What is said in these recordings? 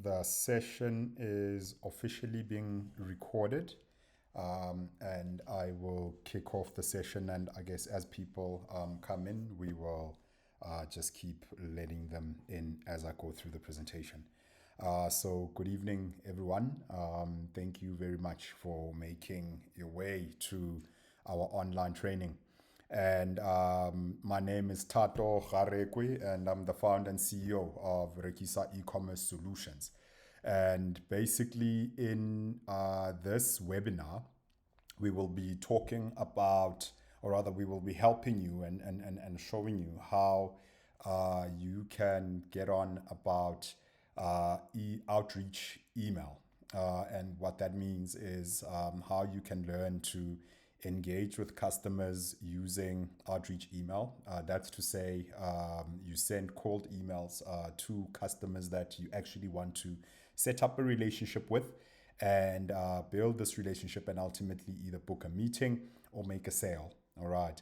The session is officially being recorded, and I will kick off the session. And I guess as people come in, we will just keep letting them in as I go through the presentation. So, good evening, everyone. Thank you very much for making your way to our online training. And my name is Tato Garekwe, and I'm the founder and CEO of Rekisa E-commerce Solutions. And basically, in this webinar, we will be talking about, or rather, we will be helping you and showing you how you can get on about outreach email. And what that means is how you can learn to engage with customers using outreach email. That's to say, you send cold emails to customers that you actually want to set up a relationship with and build this relationship and ultimately either book a meeting or make a sale. All right.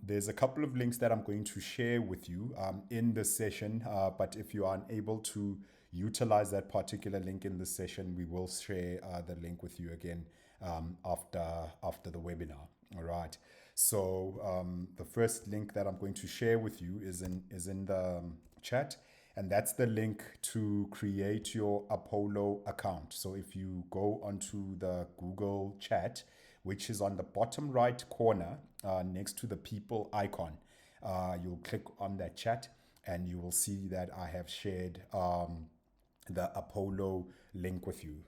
There's a couple of links that I'm going to share with you in this session, but if you are unable to utilize that particular link in this session, we will share the link with you again after the webinar. All right. So the first link that I'm going to share with you is in the chat, and that's the link to create your Apollo account. So if you go onto the Google chat, which is on the bottom right corner next to the people icon, you'll click on that chat and you will see that I have shared the Apollo link with you.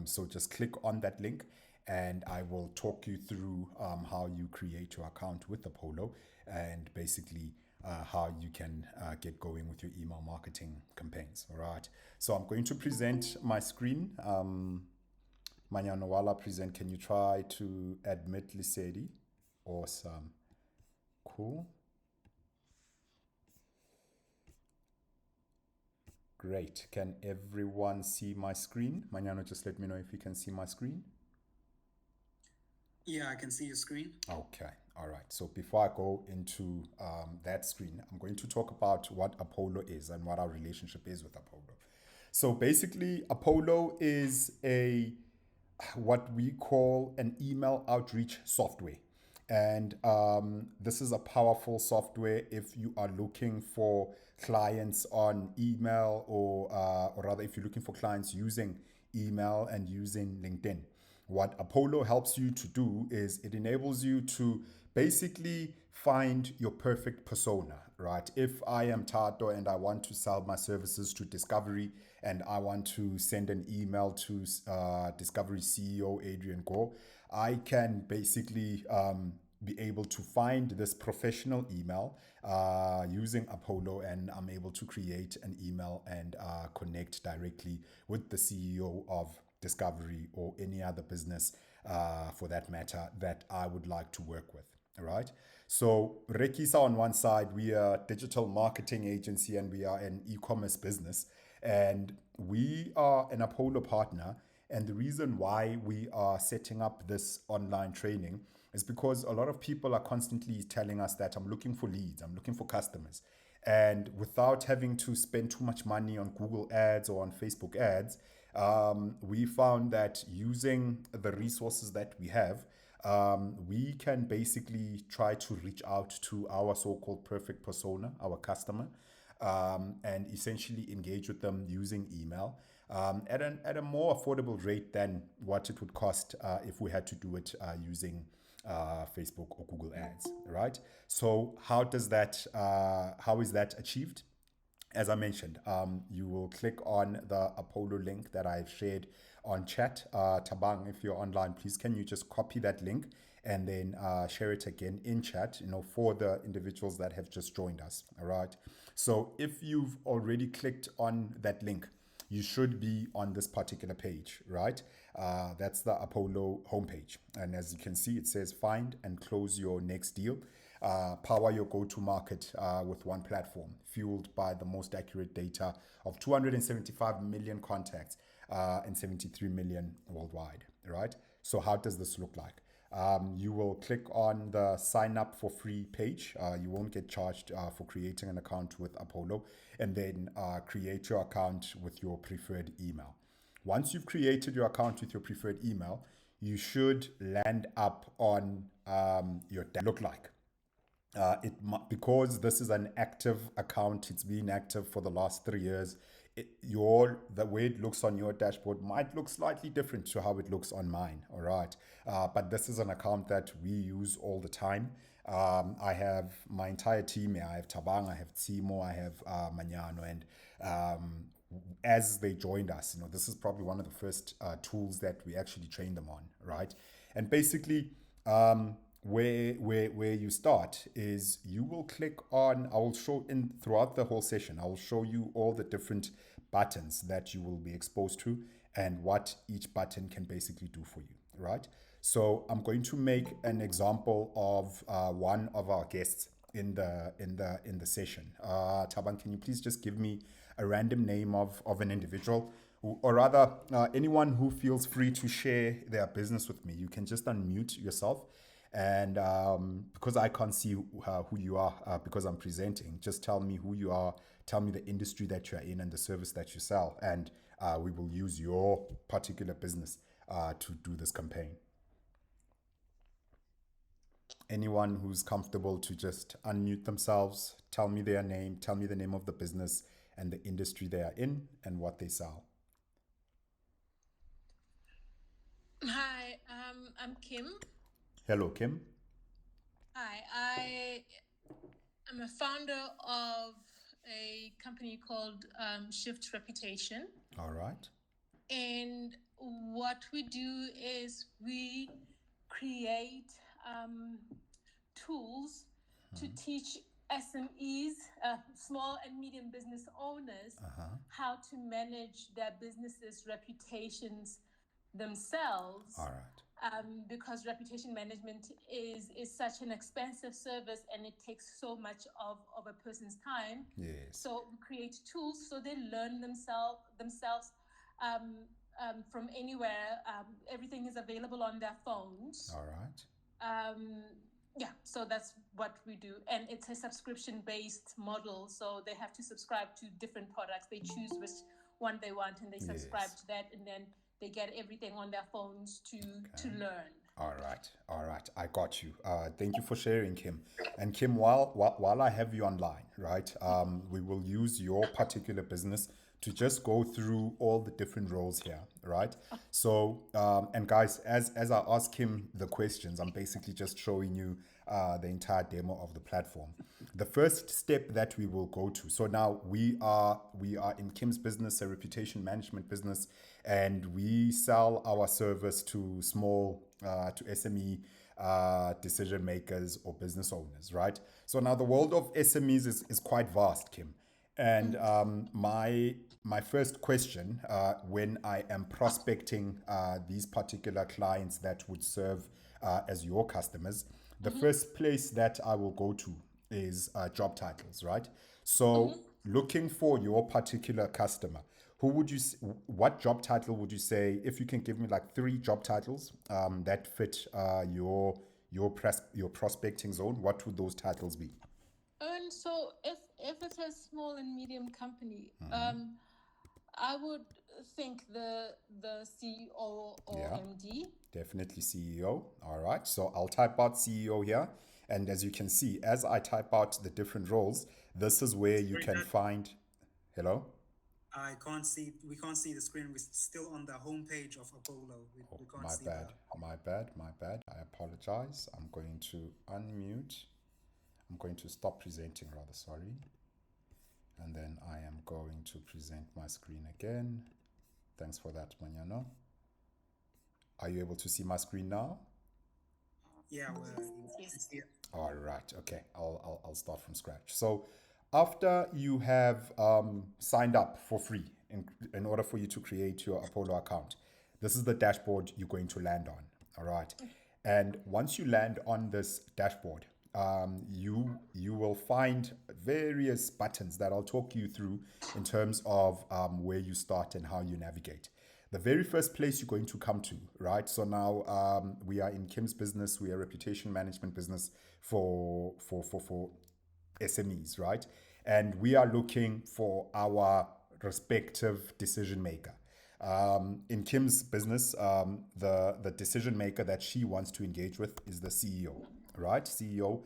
So just click on that link and I will talk you through how you create your account with Apollo and basically how you can get going with your email marketing campaigns. All right. So I'm going to present my screen. Manyano, while I present, can you try to admit Lisedi? Awesome. Cool. Great. Can everyone see my screen? Manyano, just let me know if you can see my screen. Yeah, I can see your screen. Okay. All right. So before I go into that screen, I'm going to talk about what Apollo is and what our relationship is with Apollo. So basically, Apollo is what we call an email outreach software. And this is a powerful software if you are looking for clients on email or rather if you're looking for clients using email and using LinkedIn. What Apollo helps you to do is it enables you to basically find your perfect persona, right? If I am Tato and I want to sell my services to Discovery and I want to send an email to Discovery CEO Adrian Gore, I can basically be able to find this professional email using Apollo, and I'm able to create an email and connect directly with the CEO of Discovery or any other business for that matter that I would like to work with. All right. So Rekisa on one side, we are a digital marketing agency and we are an e-commerce business, and we are an Apollo partner. And the reason why we are setting up this online training is because a lot of people are constantly telling us that I'm looking for leads, I'm looking for customers. And without having to spend too much money on Google ads or on Facebook ads, we found that using the resources that we have, we can basically try to reach out to our so-called perfect persona, our customer, and essentially engage with them using email at a more affordable rate than what it would cost if we had to do it using Facebook or Google Ads, right? So how is that achieved? As I mentioned, you will click on the Apollo link that I've shared on chat. Tabang, if you're online, please can you just copy that link and then share it again in chat, for the individuals that have just joined us. All right. So if you've already clicked on that link, you should be on this particular page, right? That's the Apollo homepage. And as you can see, it says find and close your next deal. Power your go-to-market with one platform, fueled by the most accurate data of 275 million contacts and 73 million worldwide, right? So how does this look like? You will click on the sign up for free page. You won't get charged for creating an account with Apollo, and then create your account with your preferred email. Once you've created your account with your preferred email, you should land up on your look like. Because this is an active account, it's been active for the last 3 years. The way it looks on your dashboard might look slightly different to how it looks on mine. All right, but this is an account that we use all the time. I have my entire team here. I have Tabang, I have Timo, I have Manyano, and as they joined us, this is probably one of the first tools that we actually train them on, right? And basically, where you start is you will click on, I will show in throughout the whole session, I will show you all the different buttons that you will be exposed to and what each button can basically do for you, right? So I'm going to make an example of one of our guests in the session. Taban, can you please just give me a random name of an individual, or rather anyone who feels free to share their business with me? You can just unmute yourself, and because I can't see who you are because I'm presenting, just tell me who you are, tell me the industry that you're in and the service that you sell, and we will use your particular business to do this campaign. Anyone who's comfortable to just unmute themselves, tell me their name, tell me the name of the business and the industry they are in and what they sell. Hi, I'm Kim. Hello, Kim. Hi, I am a founder of a company called Shift Reputation. All right. And what we do is we create tools to teach SMEs, small and medium business owners, how to manage their businesses' reputations themselves. All right. Because reputation management is such an expensive service and it takes so much of a person's time. Yes. So we create tools so they learn themselves from anywhere. Everything is available on their phones. All right. Yeah, so that's what we do. And it's a subscription-based model. So they have to subscribe to different products. They choose which one they want and they subscribe to that. And then they get everything on their phones to learn. All right. I got you. Thank you for sharing, Kim. And Kim, while I have you online, right, we will use your particular business to just go through all the different roles here, right? So, and guys, as I ask him the questions, I'm basically just showing you the entire demo of the platform. The first step that we will go to. So now we are in Kim's business, a reputation management business, and we sell our service to small, to SME decision makers or business owners, right? So now the world of SMEs is quite vast, Kim. And my first question when I am prospecting these particular clients that would serve as your customers, the first place that I will go to is job titles, right? So looking for your particular customer, what job title would you say, if you can give me like 3 job titles that fit your prospecting zone, what would those titles be? And so if it's a small and medium company, I would think the CEO or MD. Definitely CEO. All right. So I'll type out CEO here. And as you can see, as I type out the different roles, this is where you can find. Hello? We can't see the screen. We're still on the homepage of Apollo. We can't see my bad. I apologize. I'm going to unmute. I'm going to stop presenting, rather, sorry. And then I am going to present my screen again. Thanks for that, Manyano. Are you able to see my screen now? Yeah, all right. Okay. I'll start from scratch. So after you have signed up for free in order for you to create your Apollo account, this is the dashboard you're going to land on. All right. And once you land on this dashboard, you will find various buttons that I'll talk you through in terms of where you start and how you navigate. the very first place you're going to come to, right? So now we are in Kim's business. We are a reputation management business for SMEs, right? And we are looking for our respective decision maker. In Kim's business, the decision maker that she wants to engage with is the CEO, right? CEO.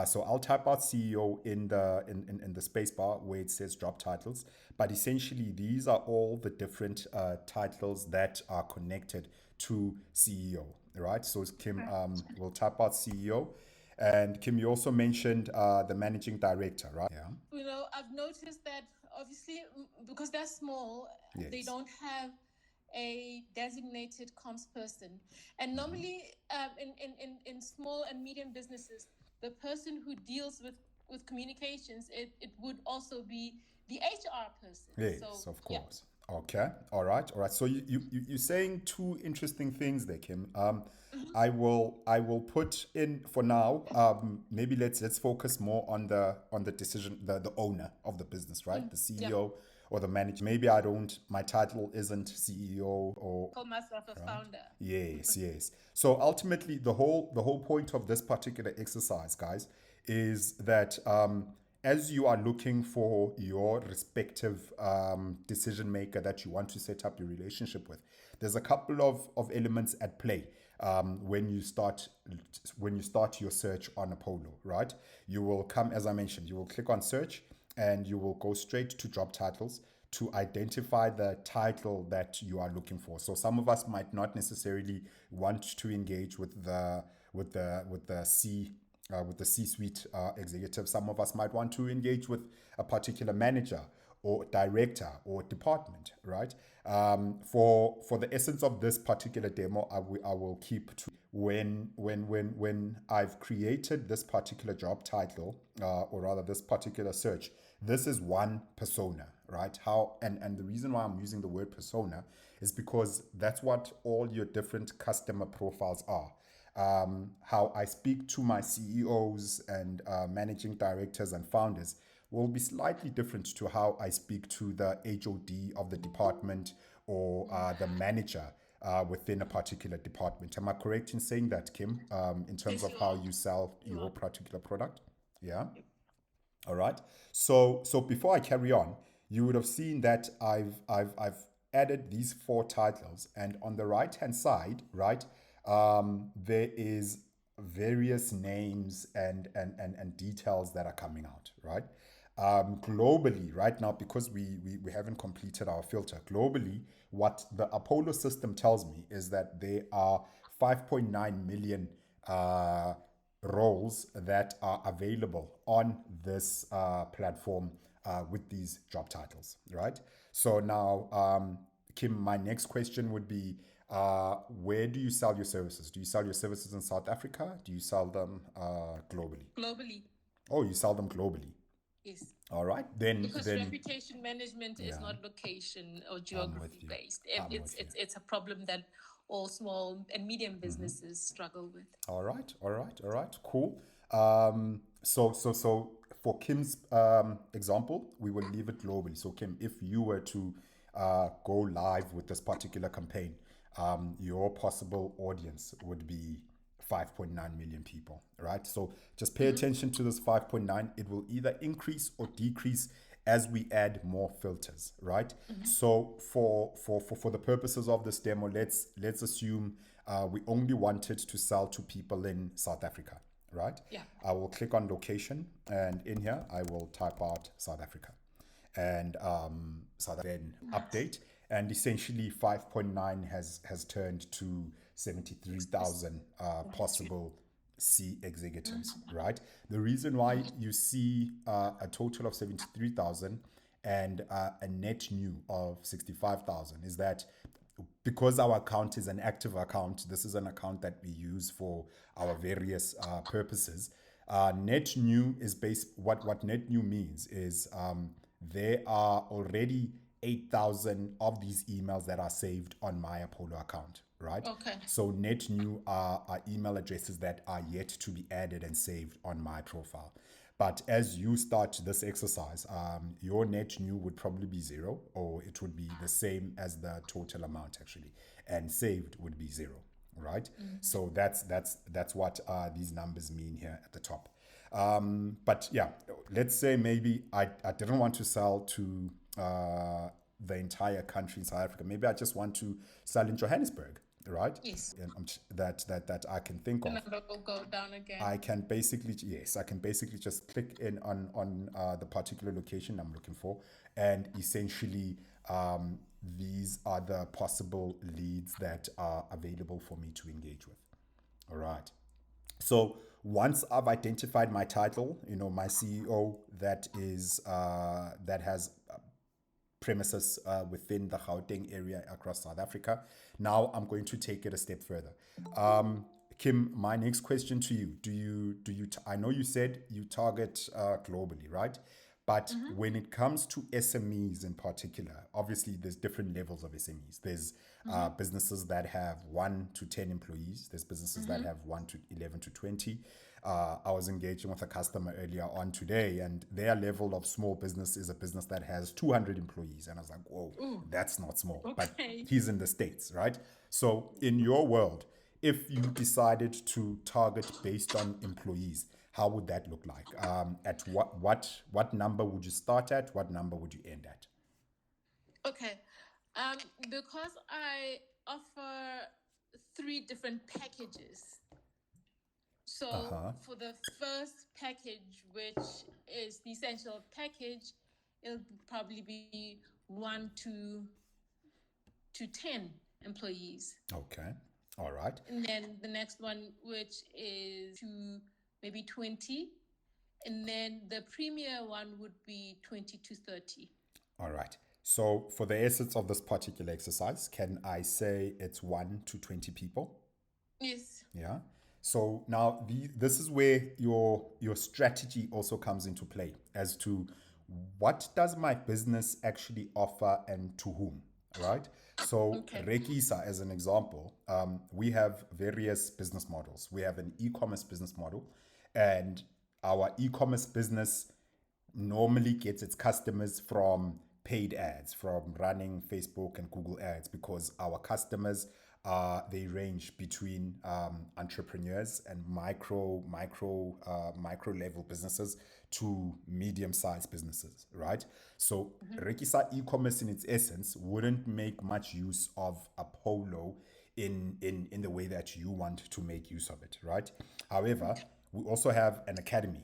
So I'll type out CEO in the space bar where it says job titles. But essentially, these are all the different titles that are connected to CEO, right? So Kim will type out CEO. And Kim, you also mentioned the managing director, right? Yeah. You know, I've noticed that obviously because they're small, they Yes. don't have a designated comms person. And normally in small and medium businesses, the person who deals with communications, it would also be the HR person. Yes, So, of course. Okay. All right. All right. So you're saying two interesting things there, Kim. I will put in for now. Maybe let's focus more on the decision, the owner of the business, right? The CEO or the manager. Maybe my title isn't CEO or call myself a founder. Yes, yes. So ultimately, the whole point of this particular exercise, guys, is that as you are looking for your respective decision maker that you want to set up your relationship with, there's a couple of elements at play when you start your search on Apollo, right? You will come, as I mentioned, you will click on search and you will go straight to job titles to identify the title that you are looking for. So some of us might not necessarily want to engage with the C-suite executive. Some of us might want to engage with a particular manager or director or department, right? For the essence of this particular demo, I will keep to when I've created this particular job title, or rather this particular search. This is one persona, right? And the reason why I'm using the word persona is because that's what all your different customer profiles are. How I speak to my CEOs and managing directors and founders will be slightly different to how I speak to the HOD of the department or the manager within a particular department. Am I correct in saying that, Kim, in terms of how you sell your particular product? Yeah. All right. So before I carry on, you would have seen that I've added these 4 titles, and on the right hand side, right, there is various names and details that are coming out, right? Globally, right now, because we haven't completed our filter, globally, what the Apollo system tells me is that there are 5.9 million roles that are available on this platform with these job titles, right? So now, Kim, my next question would be, where do you sell your services? Do you sell your services in South Africa? Do you sell them globally? Globally. Oh, you sell them globally. Yes. All right. Because then reputation management is not location or geography based. It's a problem that all small and medium businesses struggle with. All right. Cool. So for Kim's example, we will leave it globally. So Kim, if you were to go live with this particular campaign, your possible audience would be 5.9 million people, right? So just pay attention to this 5.9. It will either increase or decrease as we add more filters, right? So for the purposes of this demo, let's assume we only wanted to sell to people in South Africa, right? Yeah. I will click on location, and in here I will type out South Africa, and then update, and essentially 5.9 has turned to 73,000 possible C executives, right? The reason why you see a total of 73,000 and a net new of 65,000 is that because our account is an active account, this is an account that we use for our various purposes. Net new is what net new means is there are already 8,000 of these emails that are saved on my Apollo account, right? Okay. So net new are email addresses that are yet to be added and saved on my profile. But as you start this exercise, your net new would probably be zero, or it would be the same as the total amount actually, and saved would be zero, right? So that's what these numbers mean here at the top. But yeah, let's say maybe I didn't want to sell to the entire country in South Africa. Maybe I just want to sell in Johannesburg, right? Yes. And that I can think The of. number will go down again. I can basically just click in on the particular location I'm looking for, and essentially these are the possible leads that are available for me to engage with. All right. So once I've identified my title, my CEO that has premises within the Gauteng area across South Africa. Now I'm going to take it a step further. Kim, my next question to you: I know you said you target globally, right? But when it comes to SMEs in particular, obviously there's different levels of SMEs. There's businesses that have 1 to 10 employees. There's businesses that have 1 to 11 to 20. I was engaging with a customer earlier on today, and their level of small business is a business that has 200 employees. And I was like, whoa, that's not small. Okay. But he's in the States, right? So in your world, if you decided to target based on employees, how would that look like? At what number would you start at? What number would you end at? Okay. Because I offer 3 different packages. So for the first package, which is the essential package, it'll probably be 1 to 10 employees. Okay. All right. And then the next one, which is to maybe 20. And then the premier one would be 20 to 30. All right. So for the essence of this particular exercise, can I say it's 1 to 20 people? Yes. Yeah. So now this is where your strategy also comes into play as to what does my business actually offer and to whom, right? So Rekisa, as an example, we have various business models. We have an e-commerce business model, and our e-commerce business normally gets its customers from paid ads, from running Facebook and Google ads, because our customers they range between entrepreneurs and micro level businesses to medium-sized businesses, right? So Rekisa e-commerce in its essence wouldn't make much use of Apollo in the way that you want to make use of it, right? However, we also have an academy,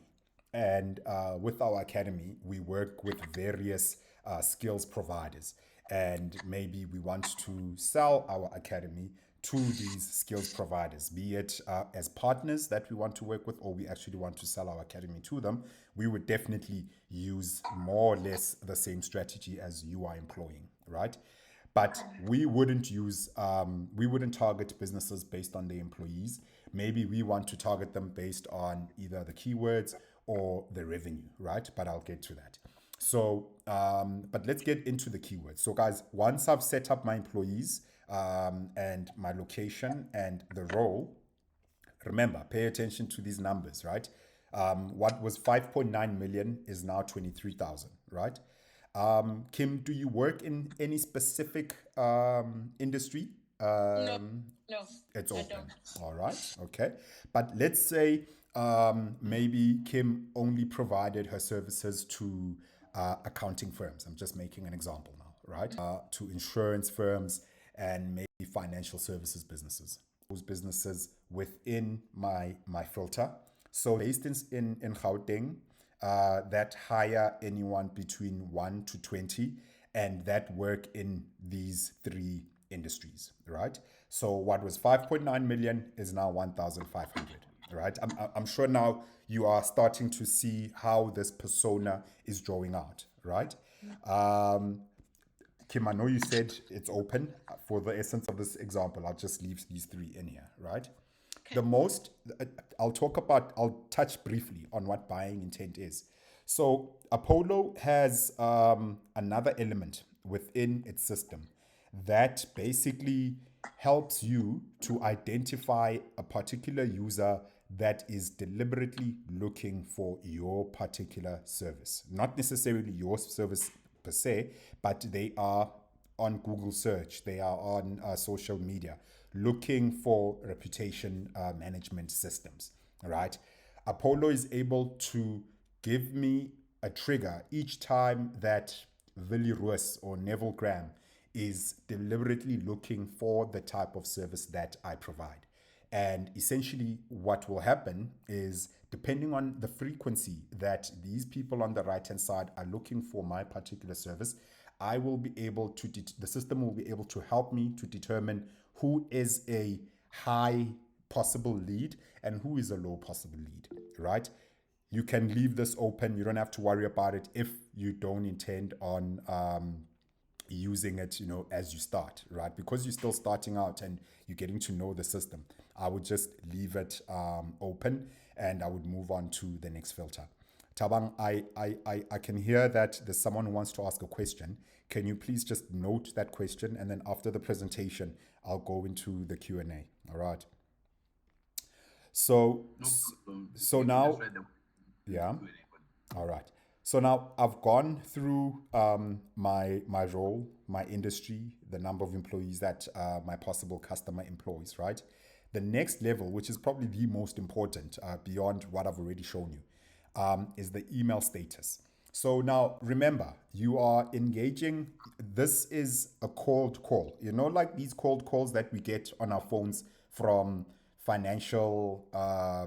and with our academy, we work with various skills providers, and maybe we want to sell our academy to these skills providers, be it as partners that we want to work with, or we actually want to sell our academy to them. We would definitely use more or less the same strategy as you are employing, right? But we wouldn't target businesses based on the employees. Maybe we want to target them based on either the keywords or the revenue, right? But I'll get to that. So, but let's get into the keywords. So guys, once I've set up my employees and my location and the role, remember, pay attention to these numbers, right? What was 5.9 million is now 23,000, right? Kim, do you work in any specific industry? No, It's I open. don't. All right. Okay. But let's say maybe Kim only provided her services to accounting firms. I'm just making an example now, right? To insurance firms and maybe financial services businesses. Those businesses within my filter. So based in Gauteng, that hire anyone between 1 to 20 and that work in these 3 industries, right? So what was 5.9 million is now 1,500, right? I'm sure now you are starting to see how this persona is drawing out, right? Kim, I know you said it's open. For the essence of this example, I'll just leave these 3 in here, right? The most, I'll touch briefly on what buying intent is. So Apollo has another element within its system that basically helps you to identify a particular user that is deliberately looking for your particular service. Not necessarily your service per se, but they are on Google search, they are on social media looking for reputation management systems. All right. Apollo is able to give me a trigger each time that Willie Roos or Neville Graham is deliberately looking for the type of service that I provide. And essentially, what will happen is, depending on the frequency that these people on the right hand side are looking for my particular service, I will be able to, the system will be able to help me to determine who is a high possible lead and who is a low possible lead, right? You can leave this open. You don't have to worry about it if you don't intend on using it, as you start, right? Because you're still starting out and you're getting to know the system. I would just leave it open and I would move on to the next filter. Tabang, I can hear that there's someone who wants to ask a question. Can you please just note that question, and then after the presentation, I'll go into the Q&A. All right. So, so now, yeah. All right. So now I've gone through my role, my industry, the number of employees that my possible customer employs, right? The next level, which is probably the most important beyond what I've already shown you, is the email status. So now remember, you are engaging. This is a cold call. Like these cold calls that we get on our phones from financial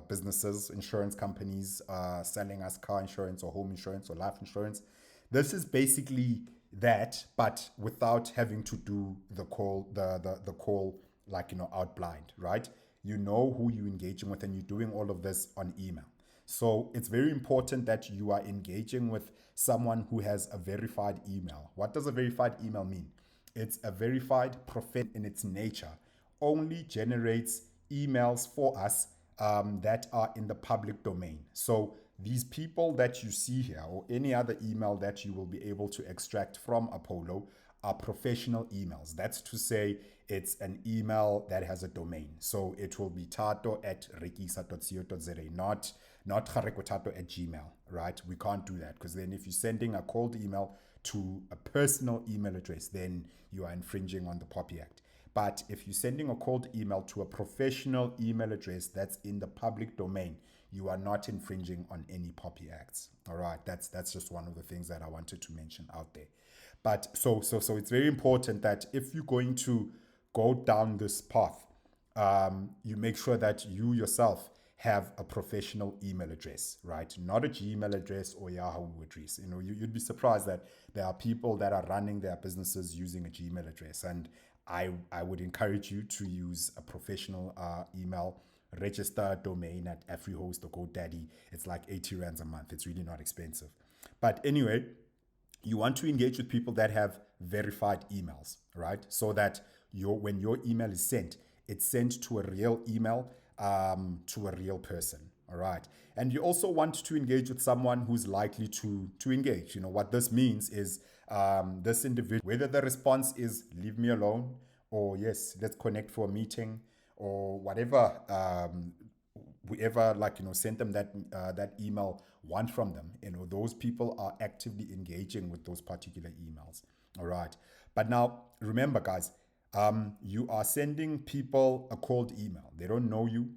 businesses, insurance companies selling us car insurance or home insurance or life insurance. This is basically that, but without having to do the call, the call out blind, right? You know who you're engaging with, and you're doing all of this on email. So it's very important that you are engaging with someone who has a verified email. What does a verified email mean? It's a verified profile in its nature, only generates emails for us that are in the public domain. So these people that you see here, or any other email that you will be able to extract from Apollo, are professional emails. That's to say, it's an email that has a domain. So it will be tato@rekisa.co.za, not garekotato@gmail, right? We can't do that, because then if you're sending a cold email to a personal email address, then you are infringing on the POPI Act. But if you're sending a cold email to a professional email address that's in the public domain, you are not infringing on any POPI Acts. All right, that's just one of the things that I wanted to mention out there. But so it's very important that if you're going to go down this path, you make sure that you yourself have a professional email address, right? Not a Gmail address or Yahoo address. You'd be surprised that there are people that are running their businesses using a Gmail address. And I would encourage you to use a professional email. Register domain at AfriHost or GoDaddy. It's like 80 rands a month. It's really not expensive. But anyway, you want to engage with people that have verified emails, right? So that when your email is sent, it's sent to a real email, to a real person, all right? And you also want to engage with someone who's likely to engage. What this means is this individual, whether the response is leave me alone, or yes, let's connect for a meeting, or whatever, whoever sent them that email want from them. Those people are actively engaging with those particular emails. All right. But now remember, guys, you are sending people a cold email. They don't know you.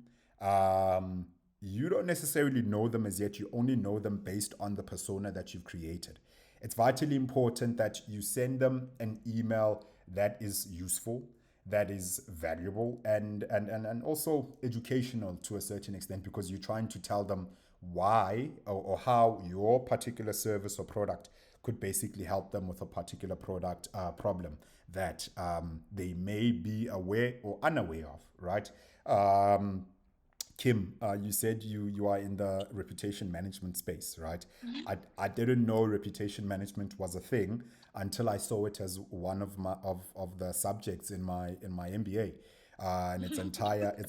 You don't necessarily know them as yet. You only know them based on the persona that you've created. It's vitally important that you send them an email that is useful, that is valuable, and also educational to a certain extent, because you're trying to tell them why or how your particular service or product could basically help them with a particular product problem that they may be aware or unaware of, right? Kim, you said you are in the reputation management space, right? Mm-hmm. I didn't know reputation management was a thing until I saw it as one of the subjects in my MBA, and it's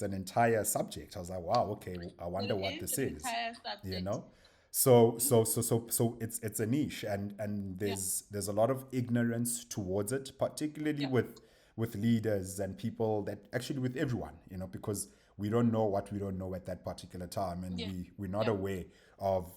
an entire subject. I was like, wow, okay, I wonder what this is. So it's a niche, and there's a lot of ignorance towards it, particularly with leaders and people, that actually with everyone, because we don't know what we don't know at that particular time, and Yeah. we're not Yeah. aware of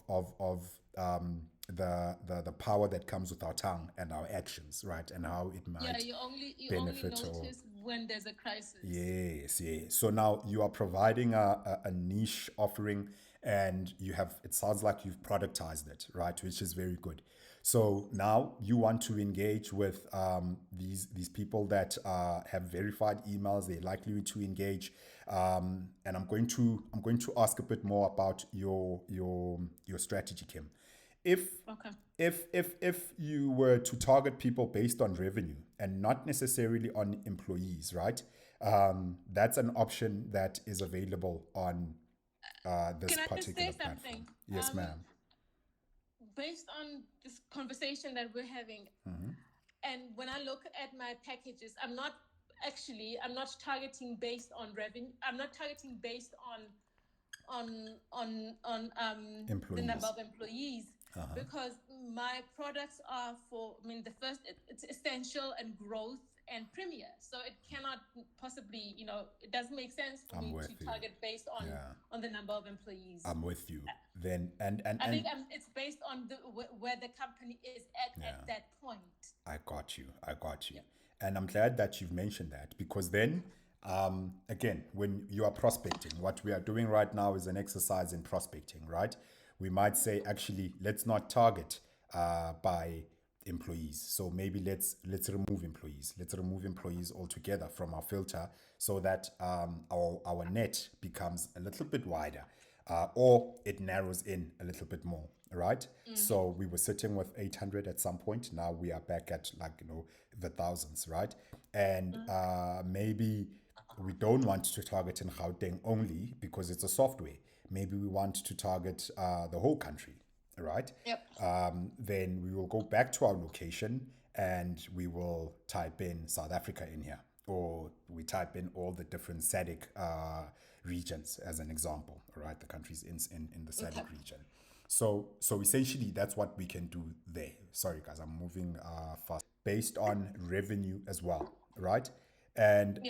the power that comes with our tongue and our actions, right? And how it Yeah, might you only benefit or notice when there's a crisis. yes, yes. So now you are providing a niche offering, and you have, it sounds like you've productized it, right? Which is very good. So now you want to engage with these people that have verified emails. They're likely to engage, and I'm going to ask a bit more about your strategy, Kim. If Okay. if you were to target people based on revenue and not necessarily on employees, right? That's an option that is available on this Can I just particular say something? platform. Yes, ma'am. Based on this conversation that we're having, and when I look at my packages, I'm not targeting based on revenue. I'm not targeting based on the Employees. number of employees, because my products are for, I mean, the first, it's essential and growth and premier, so it cannot possibly, it doesn't make sense for I'm me with to you. target based on Yeah. on the number of employees. I'm with you. Then and I think it's based on where the company is at that point. I got you. I got you. And I'm glad that you've mentioned that, because then, again, when you are prospecting, what we are doing right now is an exercise in prospecting, right? We might say, actually, let's not target by employees. So maybe let's remove employees. Let's remove employees altogether from our filter, so that our net becomes a little bit wider, or it narrows in a little bit more, right? So we were sitting with 800 at some point. Now we are back at, like, the thousands, right? And maybe we don't want to target in Gauteng only because it's a software. Maybe we want to target the whole country, right? Yep. Then we will go back to our location and we will type in South Africa in here, or we type in all the different SADC regions as an example, right? The countries in the SADC region. So essentially that's what we can do there. Sorry guys, I'm moving fast. Based on revenue as well, right? And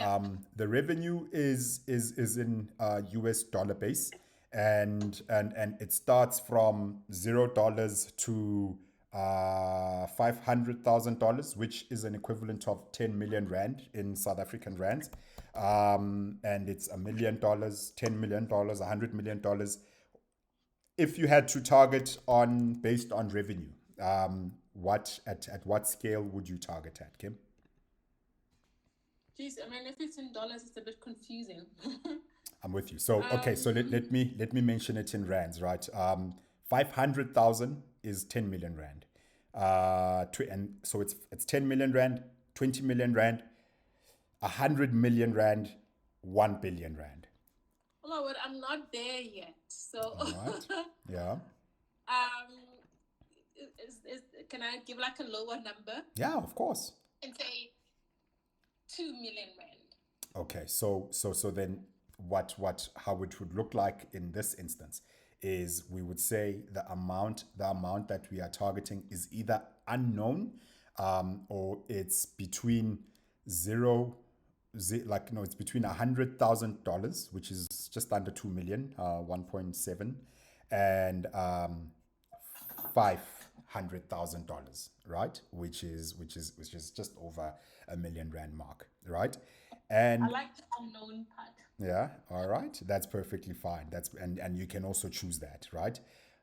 the revenue is in US dollar base, and it starts from $0 to $500,000, which is an equivalent of 10 million rand in South African rands. And it's $1 million, $10 million, $100 million. If you had to target based on revenue, what scale would you target at, Kim? Geez, I mean, if it's in dollars, it's a bit confusing. I'm with you. So okay, so let me mention it in rands, right? 500,000 is 10 million rand. And so it's 10 million rand, 20 million rand, 100 million rand, 1 billion rand. No, but I'm not there yet. So All right. Yeah. Can I give like a lower number Yeah, of course. and say 2 million rand? Okay, so then how it would look like in this instance is, we would say the amount that we are targeting is either unknown, or it's between it's between $100,000, which is just under 2 million, 1.7, and $500,000, right? Which is just over $1 million rand mark, right? And I like the unknown part. yeah, all right. That's perfectly fine. And you can also choose that, right?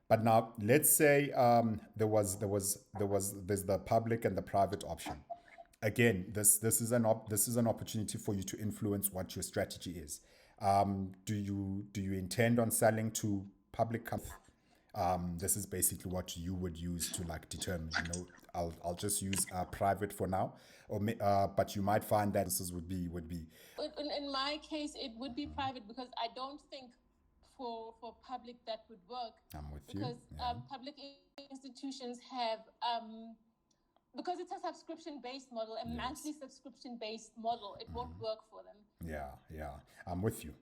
But now let's say there's the public and the private option. Again, this is an opportunity for you to influence what your strategy is. Do you intend on selling to public companies? This is basically what you would use to determine. I'll just use private for now, but you might find that this would be. In my case, it would be private, because I don't think for public that would work. I'm with you. Because public institutions have, because it's a subscription-based model, a monthly subscription-based model, it won't work for them. Yeah. I'm with you.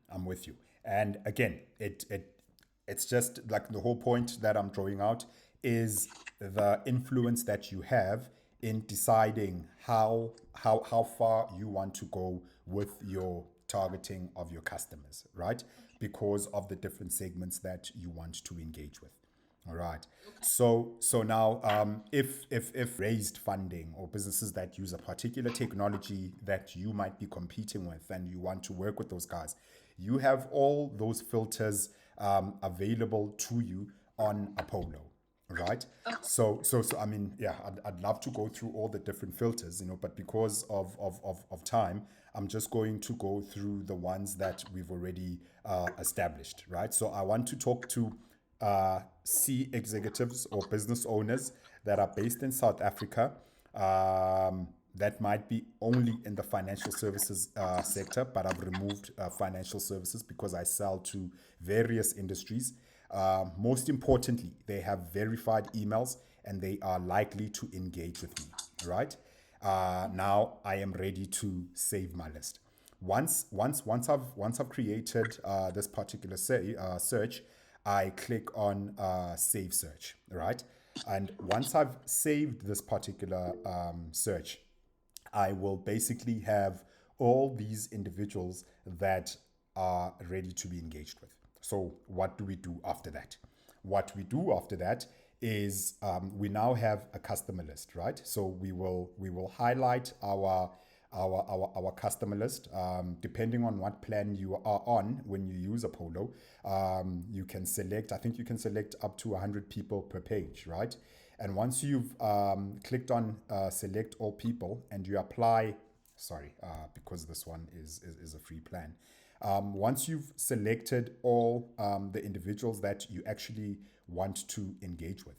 And again, it's just like the whole point that I'm drawing out is the influence that you have in deciding how far you want to go with your targeting of your customers, right? Because of the different segments that you want to engage with. All right. So now, if raised funding or businesses that use a particular technology that you might be competing with, and you want to work with those guys, you have all those filters available to you on Apollo, right? So I mean, yeah, I'd love to go through all the different filters, but because of time, I'm just going to go through the ones that we've already established, right? So I want to talk to C executives or business owners that are based in South Africa, that might be only in the financial services sector, but I've removed financial services because I sell to various industries. Most importantly, they have verified emails and they are likely to engage with me, right? Now I am ready to save my list. Once I've created this particular search, I click on save search, right? And once I've saved this particular search, I will basically have all these individuals that are ready to be engaged with. So what do we do after that? What we do after that is we now have a customer list, right? So we will highlight our customer list, depending on what plan you are on. When you use Apollo, you can select, I think you can select up to 100 people per page, right? And once you've clicked on select all people and you apply, because this one is a free plan. Once you've selected all the individuals that you actually want to engage with,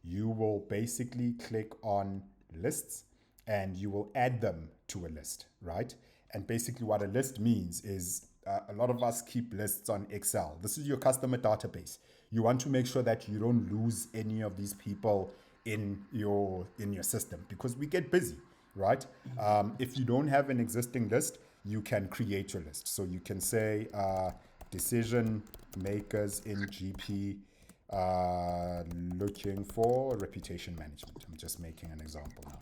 you will basically click on lists and you will add them to a list, right? And basically what a list means is a lot of us keep lists on Excel. This is your customer database. You want to make sure that you don't lose any of these people in your system, because we get busy, right? If you don't have an existing list, you can create your list. So you can say decision makers in GP looking for reputation management. I'm just making an example now,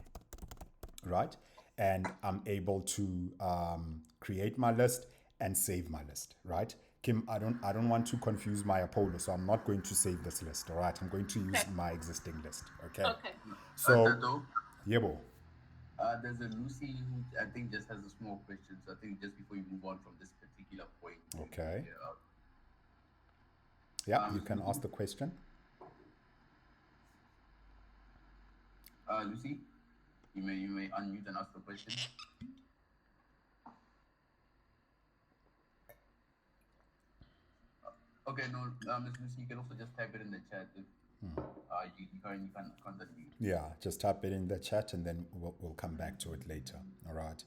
right? And I'm able to create my list and save my list, right? Kim, I don't want to confuse my Apollo, so I'm not going to save this list, all right? I'm going to use my existing list, okay? Okay. So, Tato, Yebo. there's a Lucy who I think just has a small question. So I think just before you move on from this particular point. Okay. Yeah, you can ask the question. Lucy, you may unmute and ask the question. Okay, no, Ms. Lucy, you can also just type it in the chat if you can contact me. Yeah, just type it in the chat and then we'll come back to it later. All right.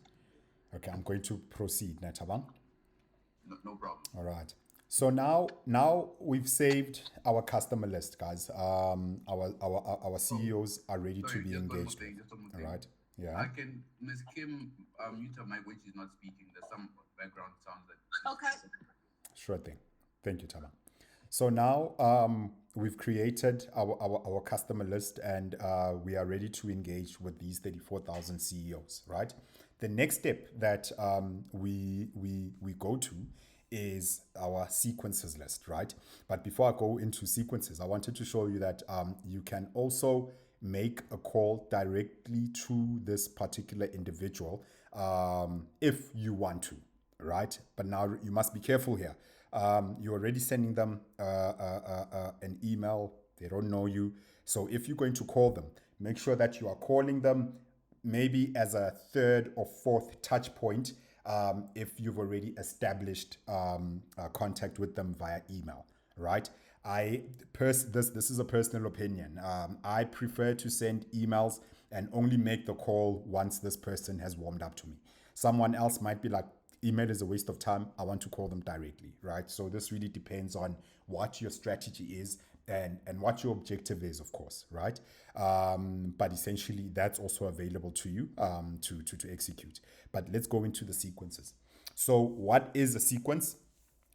Okay, I'm going to proceed, Netabang. No problem. All right. So now we've saved our customer list, guys. Our CEOs are ready to be engaged. All right. Yeah. I can, Ms. Kim, mute her mic when she's not speaking. There's some background sounds that. Okay. Sure thing. Thank you, Tama. So now we've created our customer list and we are ready to engage with these 34,000 CEOs, right? The next step that we go to is our sequences list, right? But before I go into sequences, I wanted to show you that you can also make a call directly to this particular individual if you want to, right? But now you must be careful here. You're already sending them an email. They don't know you. So if you're going to call them, make sure that you are calling them maybe as a third or fourth touch point if you've already established contact with them via email, right? This is a personal opinion. I prefer to send emails and only make the call once this person has warmed up to me. Someone else might be like, email is a waste of time. I want to call them directly, right? So this really depends on what your strategy is and what your objective is, of course, right? But essentially, that's also available to you to execute. But let's go into the sequences. So what is a sequence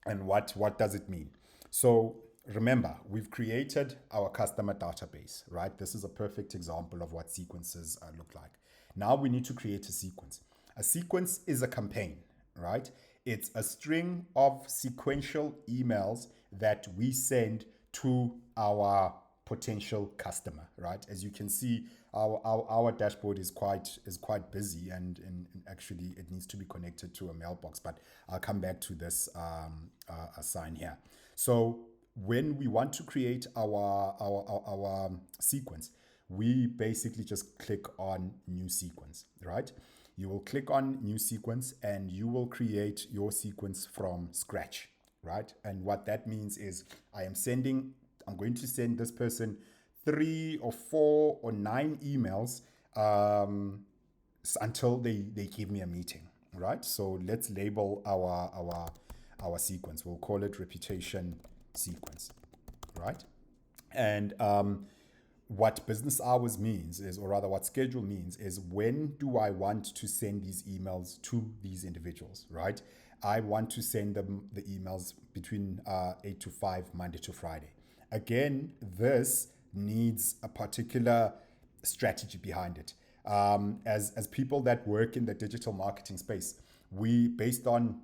and what does it mean? So remember, we've created our customer database, right? This is a perfect example of what sequences look like. Now we need to create a sequence. A sequence is a campaign, right? It's a string of sequential emails that we send to our potential customer, right? As you can see, our dashboard is quite busy, and actually it needs to be connected to a mailbox, but I'll come back to this sign here. So when we want to create our sequence, we basically just click on new sequence, right? You will click on new sequence and you will create your sequence from scratch, right? And what that means is I'm going to send this person 3 or 4 or 9 emails until they give me a meeting, right? So let's label our sequence. We'll call it reputation sequence, right? And what business hours means is, or rather what schedule means is, when do I want to send these emails to these individuals, right? I want to send them the emails between 8 to 5, Monday to Friday. Again, this needs a particular strategy behind it. As people that work in the digital marketing space, we, based on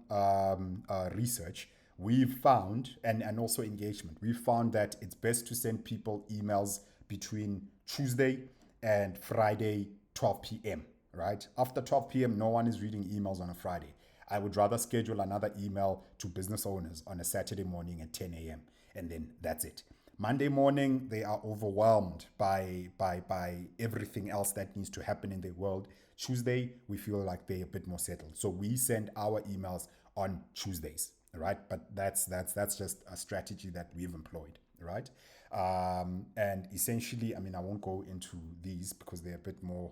research, we've found, and also engagement, we've found that it's best to send people emails between Tuesday and Friday, 12 p.m., right? After 12 p.m., no one is reading emails on a Friday. I would rather schedule another email to business owners on a Saturday morning at 10 a.m., and then that's it. Monday morning, they are overwhelmed by everything else that needs to happen in their world. Tuesday, we feel like they're a bit more settled. So we send our emails on Tuesdays, right? But that's just a strategy that we've employed, right? And essentially, I mean, I won't go into these because they're a bit more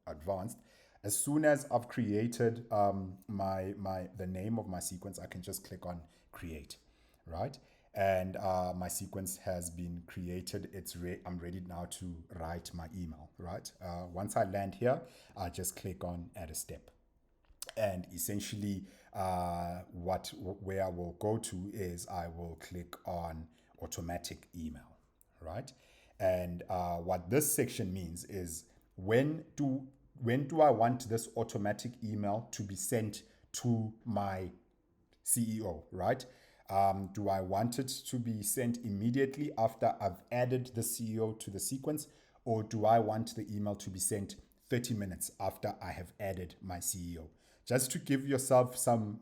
advanced. As soon as I've created the name of my sequence, I can just click on create, right? And my sequence has been created. I'm ready now to write my email, right? Once I land here, I just click on add a step. And essentially, where I will go to is I will click on automatic email, right? And what this section means is, when do I want this automatic email to be sent to my CEO, right? Do I want it to be sent immediately after I've added the CEO to the sequence, or do I want the email to be sent 30 minutes after I have added my CEO? Just to give yourself some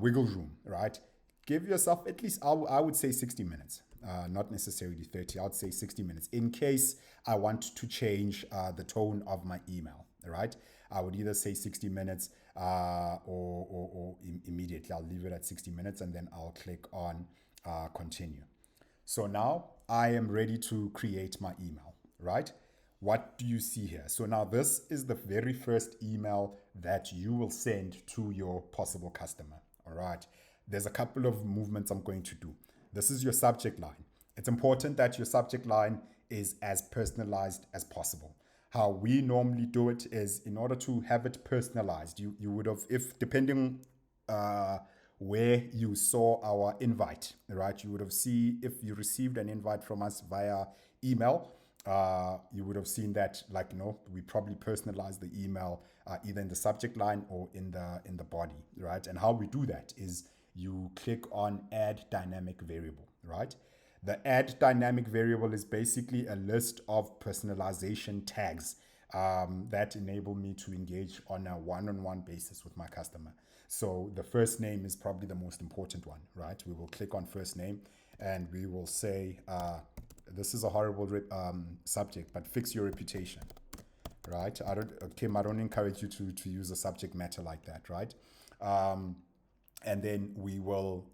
wiggle room, right? Give yourself at least, I would say 60 minutes, not necessarily 30. I would say 60 minutes in case I want to change the tone of my email, right? I would either say 60 minutes or immediately. I'll leave it at 60 minutes and then I'll click on continue. So now I am ready to create my email, right? What do you see here? So now this is the very first email that you will send to your possible customer, all right? There's a couple of movements I'm going to do. This is your subject line. It's important that your subject line is as personalized as possible. How we normally do it is, in order to have it personalized, you would have, if depending where you saw our invite, right? You would have seen, if you received an invite from us via email, you would have seen that, like, we probably personalize the email either in the subject line or in the body, right? And how we do that is you click on add dynamic variable, right? The add dynamic variable is basically a list of personalization tags that enable me to engage on a one-on-one basis with my customer. So the first name is probably the most important one, right? We will click on first name and we will say, this is a horrible subject, but fix your reputation, right? Kim, I don't encourage you to use a subject matter like that, right? And then we will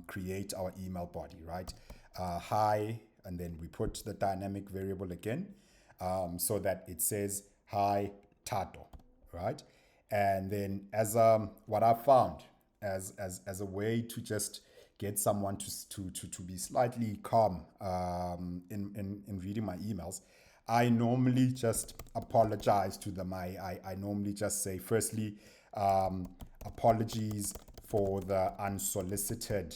create our email body, right? Hi, and then we put the dynamic variable again, so that it says hi Tato, right? And then as what I found as a way to just get someone to be slightly calm in reading my emails, I normally just apologize to them. I normally just say, firstly, apologies for the solicited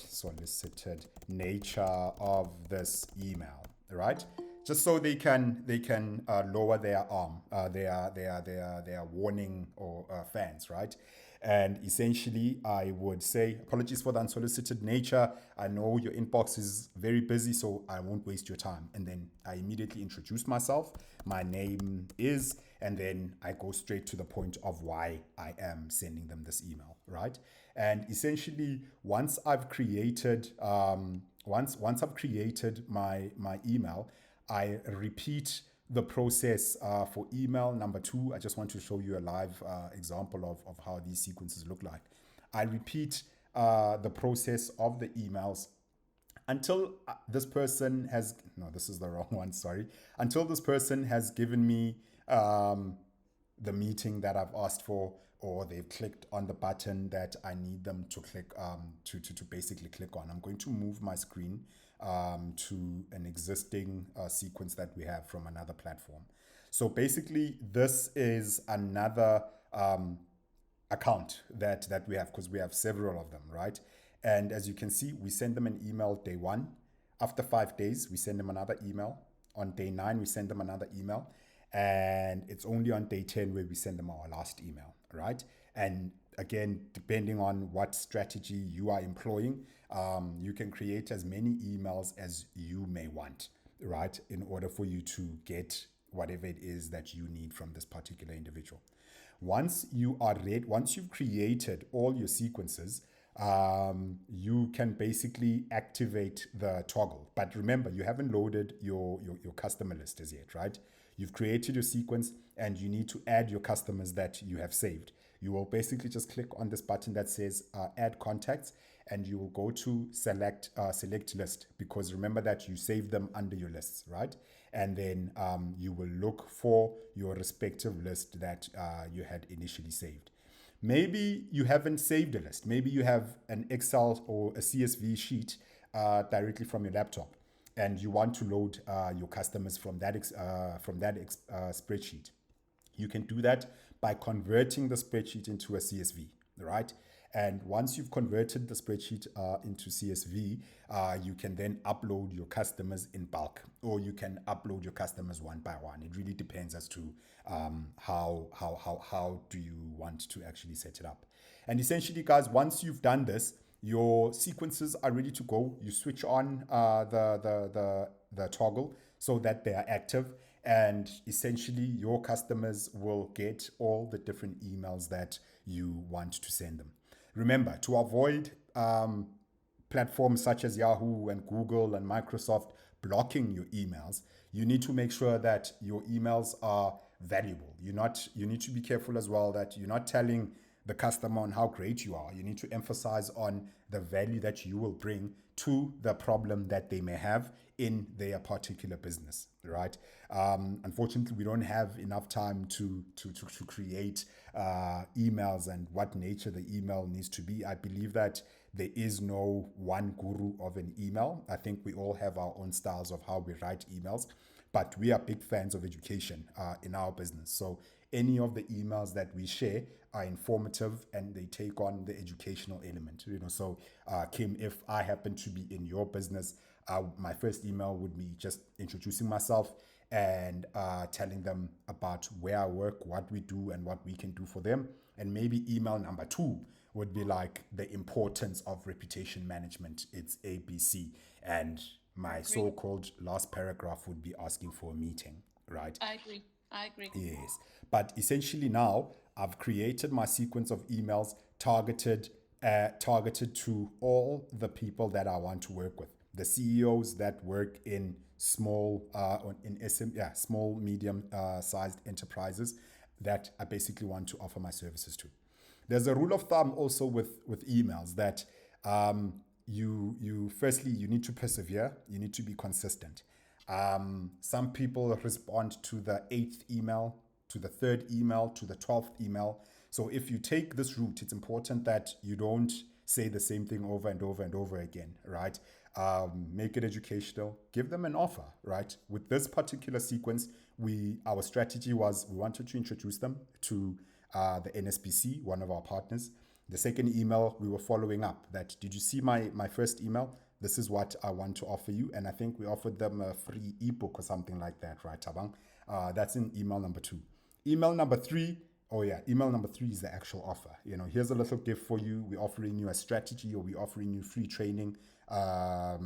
nature of this email, right? just so they can lower their arm, their warning or fans, right? And essentially, I would say, apologies for the unsolicited nature. I know your inbox is very busy, so I won't waste your time. And then I immediately introduce myself. My name is, and then I go straight to the point of why I am sending them this email, right? And essentially, once I've created, once I've created my email, I repeat the process for email number 2. I just want to show you a live example of how these sequences look like. I repeat the process of the emails until this person has, no, this is the wrong one, sorry. Until this person has given me the meeting that I've asked for, or they've clicked on the button that I need them to click, to basically click on. I'm going to move my screen to an existing sequence that we have from another platform. So basically, this is another account that we have, because we have several of them, right? And as you can see, we send them an email day 1. After 5 days, we send them another email. On day 9, we send them another email. And it's only on day 10 where we send them our last email, right? And again, depending on what strategy you are employing, you can create as many emails as you may want, right? In order for you to get whatever it is that you need from this particular individual. Once you are ready, once you've created all your sequences, you can basically activate the toggle. But remember, you haven't loaded your customer list as yet, right? You've created your sequence and you need to add your customers that you have saved. You will basically just click on this button that says add contacts, and you will go to select list, because remember that you save them under your lists, right? And then you will look for your respective list that you had initially saved. Maybe you haven't saved a list. Maybe you have an Excel or a CSV sheet directly from your laptop, and you want to load your customers from that spreadsheet. You can do that by converting the spreadsheet into a CSV, right? And once you've converted the spreadsheet into CSV, you can then upload your customers in bulk, or you can upload your customers one by one. It really depends as to how do you want to actually set it up. And essentially, guys, once you've done this, your sequences are ready to go. You switch on the toggle so that they are active, and essentially your customers will get all the different emails that you want to send them. Remember, to avoid platforms such as Yahoo and Google and Microsoft blocking your emails, you need to make sure that your emails are valuable. You need to be careful as well that you're not telling the customer on how great you are. You need to emphasize on the value that you will bring to the problem that they may have in their particular business, right? Unfortunately, we don't have enough time to create emails and what nature the email needs to be. I believe that there is no one guru of an email. I think we all have our own styles of how we write emails, but we are big fans of education in our business. So any of the emails that we share are informative and they take on the educational element. So Kim, if I happen to be in your business, my first email would be just introducing myself and telling them about where I work, what we do, and what we can do for them. And maybe email number 2 would be like the importance of reputation management. It's ABC. And my so-called last paragraph would be asking for a meeting, right? I agree. Yes. But essentially now I've created my sequence of emails targeted to all the people that I want to work with. The CEOs that work in small, medium sized enterprises that I basically want to offer my services to. There's a rule of thumb also with emails that you firstly, you need to persevere. You need to be consistent. Some people respond to the 8th email, to the 3rd email, to the 12th email. So if you take this route, it's important that you don't say the same thing over and over and over again, right? Make it educational, give them an offer, right? With this particular sequence, our strategy was we wanted to introduce them to the NSPC, one of our partners. The second email, we were following up that, did you see my first email? this is what I want to offer you. And I think we offered them a free ebook or something like that, right, Tabang? That's in email number 2. Email number 3, oh yeah, email number 3 is the actual offer. Here's a little gift for you. We're offering you a strategy, or we're offering you free training. I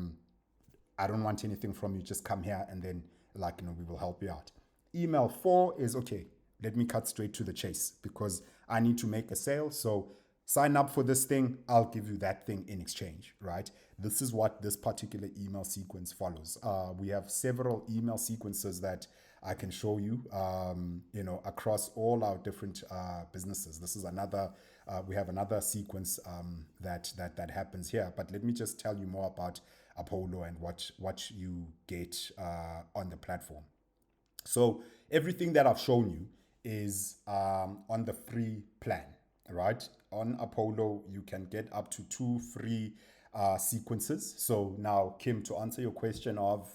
don't want anything from you. Just come here and then, we will help you out. Email 4 is, okay, let me cut straight to the chase because I need to make a sale. So sign up for this thing. I'll give you that thing in exchange, right? This is what this particular email sequence follows. We have several email sequences that I can show you, across all our different businesses. This is another, we have another sequence that happens here. But let me just tell you more about Apollo and what you get on the platform. So everything that I've shown you is on the free plan, right? On Apollo, you can get up to 2 free sequences. So now, Kim, to answer your question of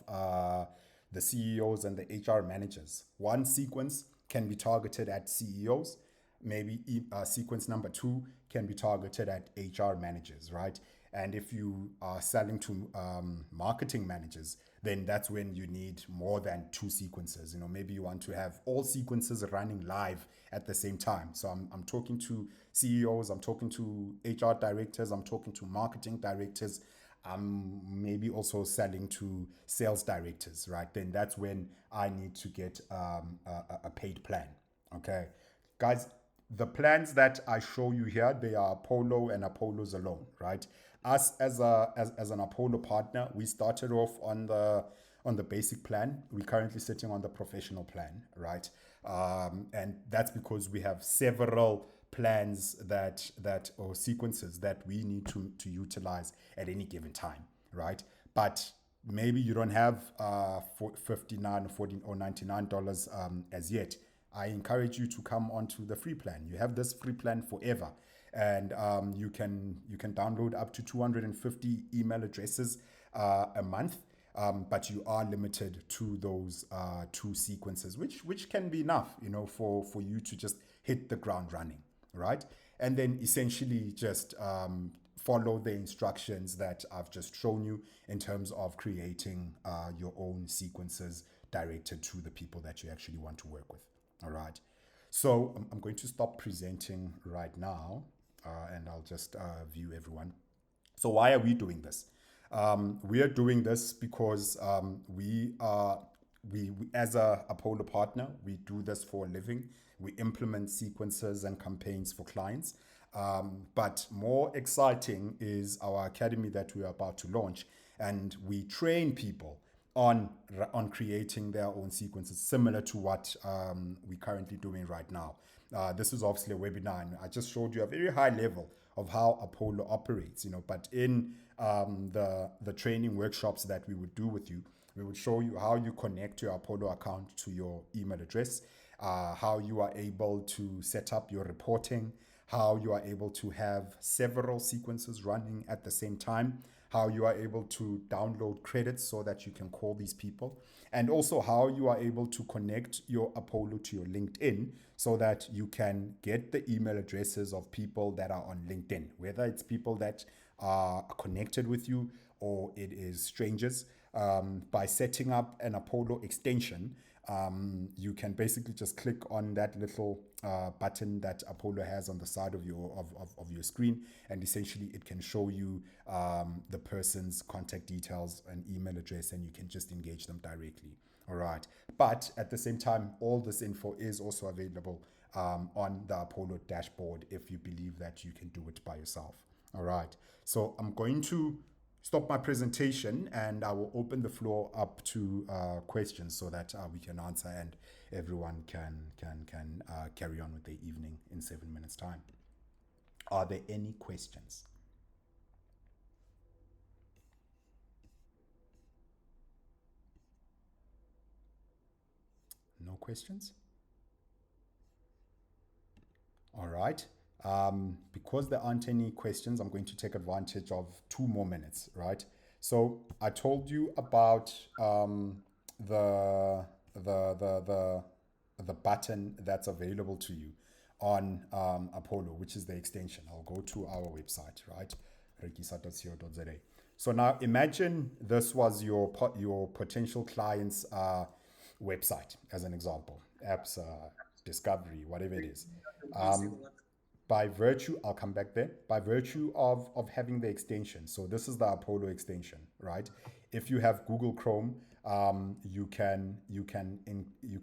the CEOs and the HR managers, one sequence can be targeted at CEOs. Maybe sequence number 2 can be targeted at HR managers, right? And if you are selling to marketing managers, then that's when you need more than 2 sequences. Maybe you want to have all sequences running live at the same time. So I'm talking to CEOs, I'm talking to HR directors, I'm talking to marketing directors, I'm maybe also selling to sales directors, right? Then that's when I need to get a paid plan. Okay, guys, the plans that I show you here, they are Apollo and Apollo's alone, right? Us as an Apollo partner, we started off on the basic plan. We're currently sitting on the professional plan, right? And that's because we have several plans that or sequences that we need to utilize at any given time, right? But maybe you don't have $59 or $40 or $99 as yet. I encourage you to come onto the free plan. You have this free plan forever, and you can download up to 250 email addresses a month. But you are limited to those 2 sequences, which can be enough, for you to just hit the ground running, right? And then essentially just follow the instructions that I've just shown you in terms of creating your own sequences directed to the people that you actually want to work with. All right. So I'm going to stop presenting right now, and I'll just view everyone. So why are we doing this? We are doing this because we as a Apollo partner, we do this for a living. We implement sequences and campaigns for clients. But more exciting is our academy that we are about to launch, and we train people on creating their own sequences, similar to what we're currently doing right now. This is obviously a webinar, and I just showed you a very high level of how Apollo operates, but in the training workshops that we would do with you, we would show you how you connect your Apollo account to your email address, how you are able to set up your reporting, how you are able to have several sequences running at the same time, how you are able to download credits so that you can call these people, and also how you are able to connect your Apollo to your LinkedIn so that you can get the email addresses of people that are on LinkedIn, whether it's people that are connected with you or it is strangers. By setting up an Apollo extension, you can basically just click on that little button that Apollo has on the side of your screen, and essentially it can show you the person's contact details and email address, and you can just engage them directly. All right. But at the same time, all this info is also available on the Apollo dashboard if you believe that you can do it by yourself. All right. So I'm going to stop my presentation, and I will open the floor up to questions so that we can answer and everyone can carry on with their evening in 7 minutes time. Are there any questions? No questions? All right. Because there aren't any questions, I'm going to take advantage of 2 more minutes, right? So I told you about the button that's available to you on Apollo, which is the extension. I'll go to our website, right? Rekisa.co.za. So now imagine this was your potential client's website, as an example, apps discovery, whatever it is. By virtue, I'll come back there. By virtue of having the extension, so this is the Apollo extension, right? If you have Google Chrome, you can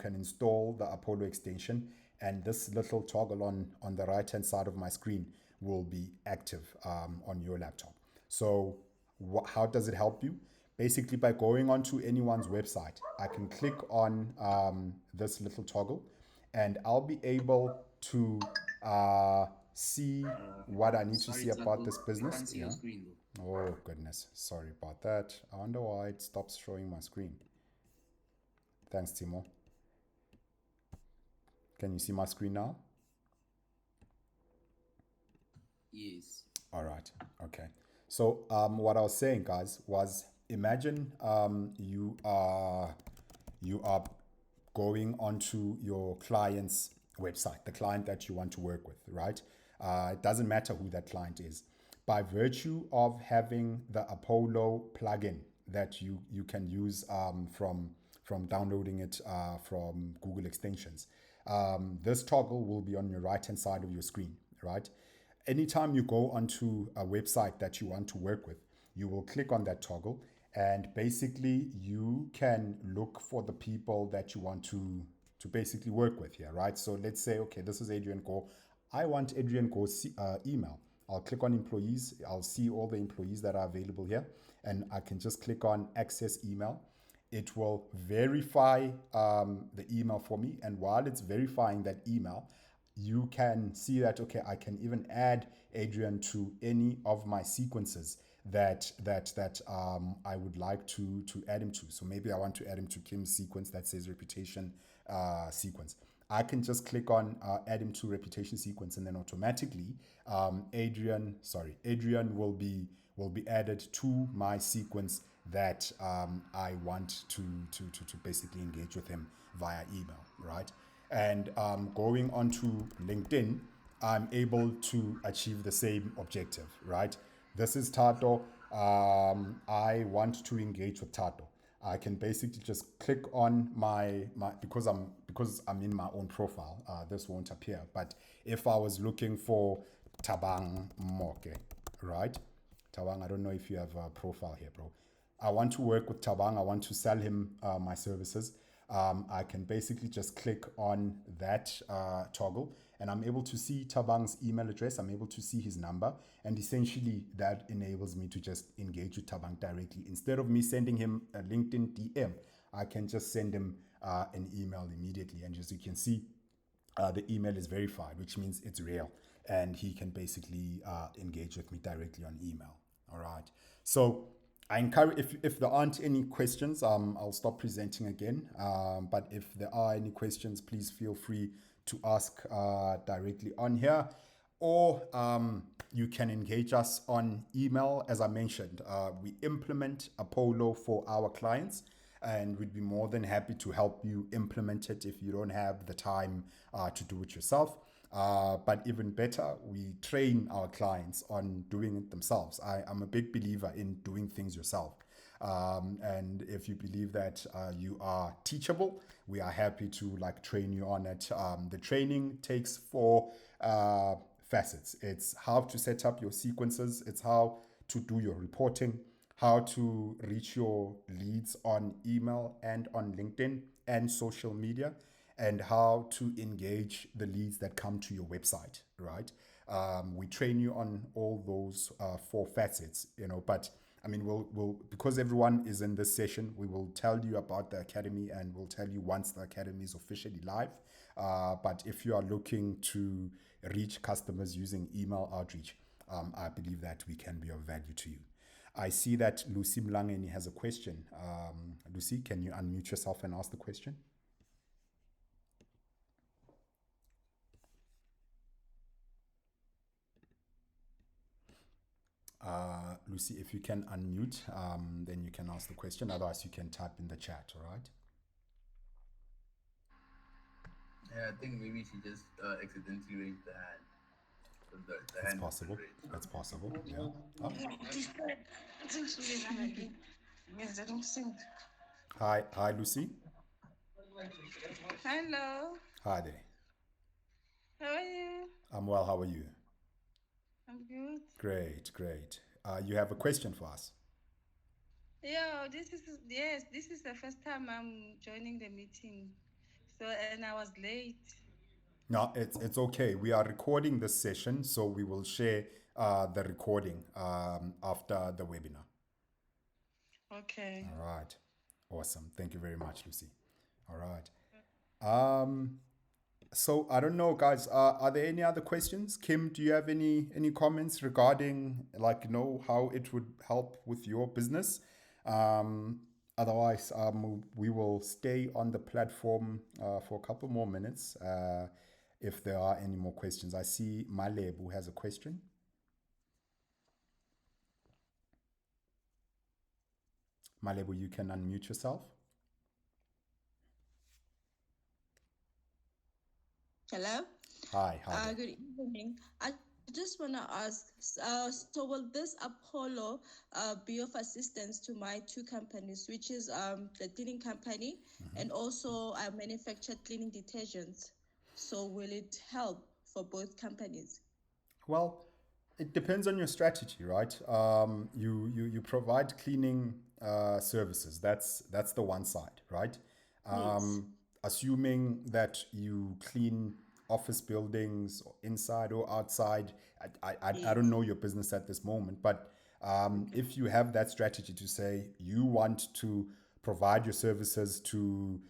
install the Apollo extension, and this little toggle on the right hand side of my screen will be active on your laptop. So how does it help you? Basically, by going onto anyone's website, I can click on this little toggle, and I'll be able to see what I need to see about this business. Can't see your screen, though. Oh goodness, sorry about that. I wonder why it stops showing my screen. Thanks, Timo. Can you see my screen now? Yes. All right. Okay. So what I was saying, guys, was imagine you are going onto your client's website, the client that you want to work with, right? It doesn't matter who that client is. By virtue of having the Apollo plugin that you can use from downloading it from Google Extensions, this toggle will be on your right-hand side of your screen, right? Anytime you go onto a website that you want to work with, you will click on that toggle, and basically you can look for the people that you want to basically work with here, right? So let's say, okay, this is Adrian Go. I want Adrian Go's email. I'll click on employees. I'll see all the employees that are available here, and I can just click on access email. It will verify the email for me, and while it's verifying that email, you can see that, okay, I can even add Adrian to any of my sequences that I would like to add him to. So maybe I want to add him to Kim's sequence that says reputation sequence. I can just click on add him to reputation sequence, and then automatically Adrian will be added to my sequence that I want to basically engage with him via email, right? And going onto LinkedIn, I'm able to achieve the same objective, right? This is Tato. I want to engage with Tato. I can basically just click on my because I'm in my own profile. This won't appear. But if I was looking for Tabang Moke, right? Tabang, I don't know if you have a profile here, bro. I want to work with Tabang. I want to sell him my services. I can basically just click on that toggle, and I'm able to see Tabang's email address. I'm able to see his number, and essentially that enables me to just engage with Tabang directly. Instead of me sending him a LinkedIn DM, I can just send him an email immediately. And as you can see, the email is verified, which means it's real, and he can basically engage with me directly on email. All right. So I encourage, if there aren't any questions, I'll stop presenting again. But if there are any questions, please feel free to ask directly on here, or you can engage us on email. As I mentioned, we implement Apollo for our clients, and we'd be more than happy to help you implement it if you don't have the time to do it yourself. But even better, we train our clients on doing it themselves. I'm a big believer in doing things yourself. And if you believe that you are teachable, we are happy to train you on it. The training takes 4 facets. It's how to set up your sequences. It's how to do your reporting, how to reach your leads on email and on LinkedIn and social media, and how to engage the leads that come to your website, right? We train you on all those 4 facets, but I mean, we'll because everyone is in this session, we will tell you about the academy, and we'll tell you once the academy is officially live. But if you are looking to reach customers using email outreach, I believe that we can be of value to you. I see that Lucy Mlangeni has a question. Lucy, can you unmute yourself and ask the question? Lucy, if you can unmute, then you can ask the question. Otherwise, you can type in the chat, all right? Yeah, I think maybe she just accidentally raised the hand. So the That's hand possible. raised. That's possible. Yeah. Oh. Hi, Lucy. Hello, Hi there. how are you? I'm well. How are you? I'm good. Great. You have a question for us? Yeah, this is the first time I'm joining the meeting. So and I was late. No, it's okay. We are recording this session, so we will share the recording after the webinar. Okay. All right. Awesome. Thank you very much, Lucy. All right. So I don't know, guys. Are there any other questions? Kim, do you have any comments regarding how it would help with your business? Otherwise, we will stay on the platform for a couple more minutes. If there are any more questions, I see Malebu has a question. Malebu, you can unmute yourself. Hello. Hi. Good evening. I just want to ask, so will this Apollo be of assistance to my two companies, which is the cleaning company and also I manufacture cleaning detergents? So will it help for both companies? Well, it depends on your strategy, right? You provide cleaning services. That's the one side, right? Assuming that you clean office buildings inside or outside. I don't know your business at this moment, but if you have that strategy to say you want to provide your services to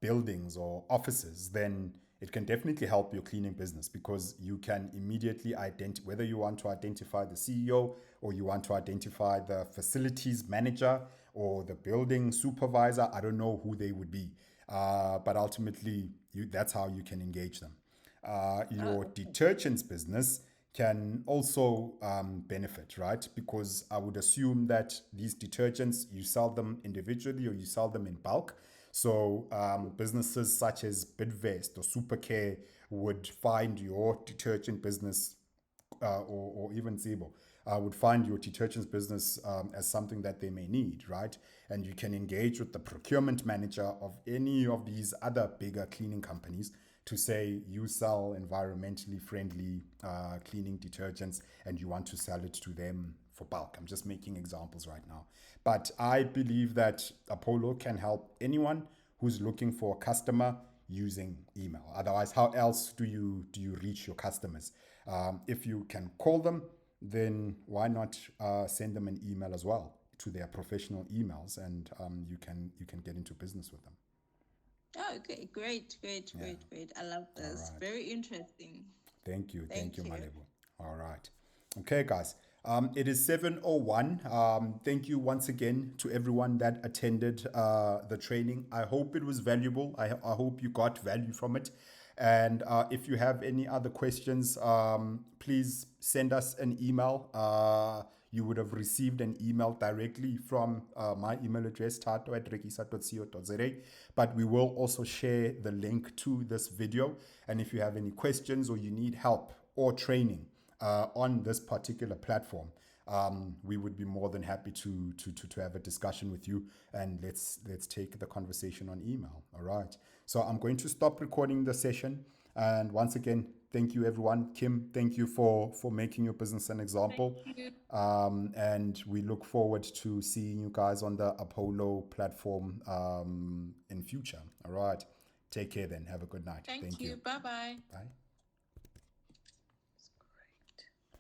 buildings or offices, then it can definitely help your cleaning business because you can immediately identify whether you want to identify the CEO or you want to identify the facilities manager or the building supervisor. I don't know who they would be, but ultimately that's how you can engage them. Your detergents business can also benefit, right? Because I would assume that these detergents, you sell them individually or you sell them in bulk. So businesses such as Bidvest or Supercare would find your detergent business or even Zibo would find your detergents business as something that they may need, right? And you can engage with the procurement manager of any of these other bigger cleaning companies to say you sell environmentally friendly cleaning detergents and you want to sell it to them for bulk. I'm just making examples right now. But I believe that Apollo can help anyone who's looking for a customer using email. Otherwise, how else do you reach your customers? If you can call them, then why not send them an email as well to their professional emails, and you can get into business with them. Oh, okay, great. I love this. All right. Very interesting. Thank you, Thank you. Malebu. All right. Okay, guys. It is 7:01. Thank you once again to everyone that attended the training. I hope it was valuable. I hope you got value from it. And if you have any other questions, please send us an email. You would have received an email directly from my email address, tato@rekisa.co.za. But we will also share the link to this video. And if you have any questions or you need help or training on this particular platform, we would be more than happy to have a discussion with you, and let's take the conversation on email. All right. So I'm going to stop recording the session. And once again, thank you, everyone. Kim, thank you for making your business an example. Thank you. And we look forward to seeing you guys on the Apollo platform in future. All right. Take care then. Have a good night. Thank you. Bye-bye. Bye.